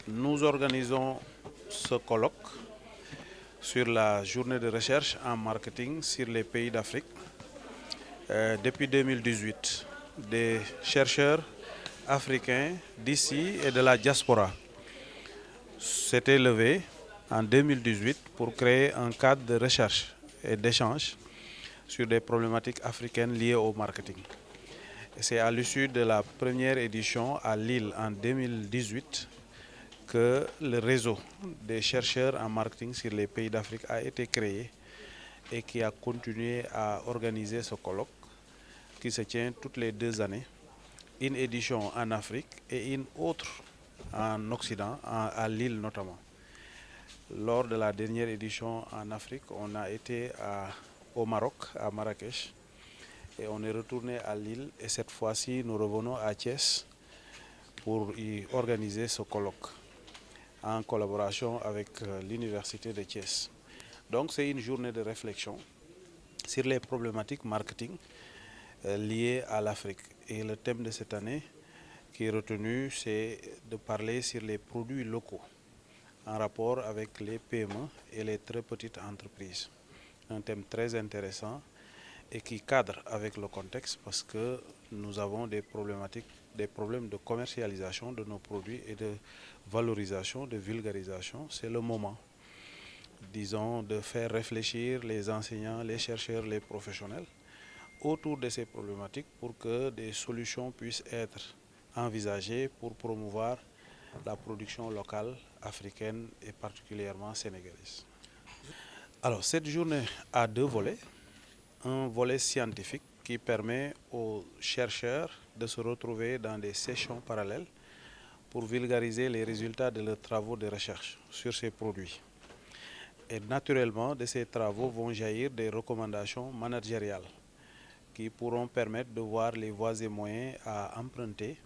Nous organisons ce colloque sur la journée de recherche en marketing sur les pays d'Afrique. Depuis 2018, des chercheurs africains d'ici et de la diaspora s'étaient levés en 2018 pour créer un cadre de recherche et d'échange sur des problématiques africaines liées au marketing. C'est à l'issue de la première édition à Lille en 2018 que le réseau des chercheurs en marketing sur les pays d'Afrique a été créé et qui a continué à organiser ce colloque qui se tient toutes les 2 années, une édition en Afrique et une autre en Occident, à Lille notamment. Lors de la dernière édition en Afrique, on a été au Maroc, à Marrakech, et on est retourné à Lille et cette fois-ci nous revenons à Thiès pour y organiser ce colloque en collaboration avec l'Université de Thiès. Donc c'est une journée de réflexion sur les problématiques marketing liées à l'Afrique. Et le thème de cette année qui est retenu, c'est de parler sur les produits locaux en rapport avec les PME et les très petites entreprises. Un thème très intéressant et qui cadre avec le contexte parce que nous avons des problèmes de commercialisation de nos produits et de valorisation, de vulgarisation. C'est le moment, disons, de faire réfléchir les enseignants, les chercheurs, les professionnels autour de ces problématiques pour que des solutions puissent être envisagées pour promouvoir la production locale africaine et particulièrement sénégalaise. Alors, cette journée a deux volets. Un volet scientifique qui permet aux chercheurs de se retrouver dans des sessions parallèles pour vulgariser les résultats de leurs travaux de recherche sur ces produits. Et naturellement, de ces travaux vont jaillir des recommandations managériales qui pourront permettre de voir les voies et moyens à emprunter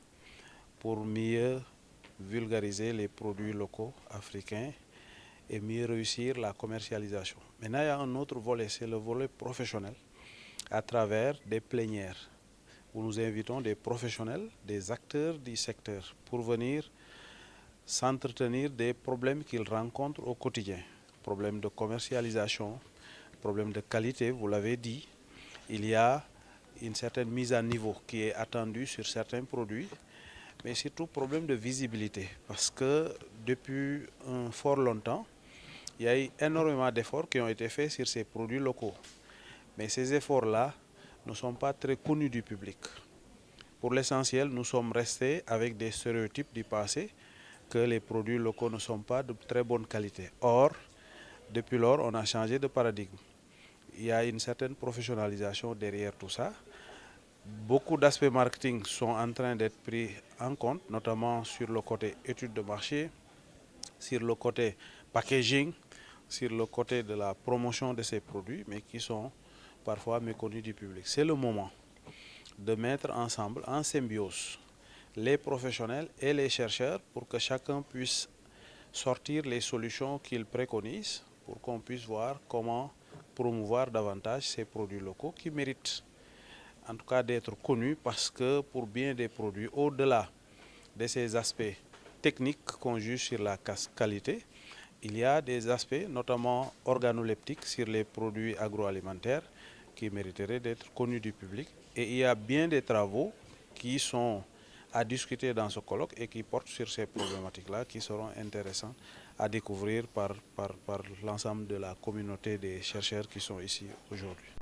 pour mieux vulgariser les produits locaux africains et mieux réussir la commercialisation. Maintenant, il y a un autre volet, c'est le volet professionnel, à travers des plénières où nous invitons des professionnels, des acteurs du secteur pour venir s'entretenir des problèmes qu'ils rencontrent au quotidien. Problèmes de commercialisation, problèmes de qualité, vous l'avez dit. Il y a une certaine mise à niveau qui est attendue sur certains produits, mais surtout problème de visibilité parce que depuis un fort longtemps, il y a eu énormément d'efforts qui ont été faits sur ces produits locaux. Mais ces efforts-là ne sont pas très connus du public. Pour l'essentiel, nous sommes restés avec des stéréotypes du passé que les produits locaux ne sont pas de très bonne qualité. Or, depuis lors, on a changé de paradigme. Il y a une certaine professionnalisation derrière tout ça. Beaucoup d'aspects marketing sont en train d'être pris en compte, notamment sur le côté études de marché, sur le côté packaging, sur le côté de la promotion de ces produits, mais qui sont parfois méconnus du public. C'est le moment de mettre ensemble, en symbiose, les professionnels et les chercheurs pour que chacun puisse sortir les solutions qu'il préconise pour qu'on puisse voir comment promouvoir davantage ces produits locaux qui méritent en tout cas d'être connus parce que pour bien des produits, au-delà de ces aspects techniques qu'on juge sur la qualité, il y a des aspects, notamment organoleptiques, sur les produits agroalimentaires qui mériteraient d'être connus du public. Et il y a bien des travaux qui sont à discuter dans ce colloque et qui portent sur ces problématiques-là qui seront intéressants à découvrir par l'ensemble de la communauté des chercheurs qui sont ici aujourd'hui.